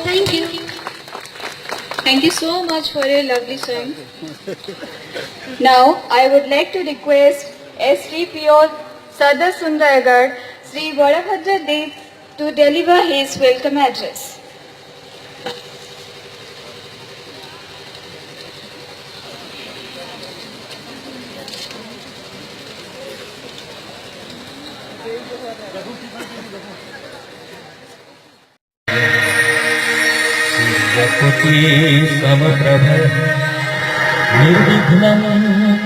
Thank you. Thank you so much for a lovely song. Now, I would like to request STPO Sadar Sundargarh, Sri Vadabhadra Dev to deliver his welcome address. सूर्यकोटि समप्रभ निर्विघ्नं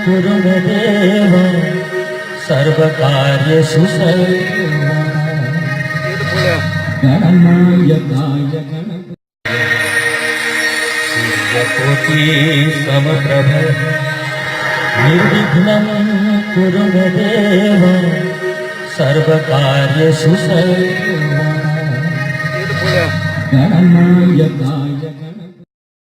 कुरु मे देव सर्वकार्येषु सर्वदा गणनायकाय गणपति सूर्यकोटि समप्रभ निर्विघ्नं कुरु मे देव सर्वकार्येषु सर्वदा गणनायकाय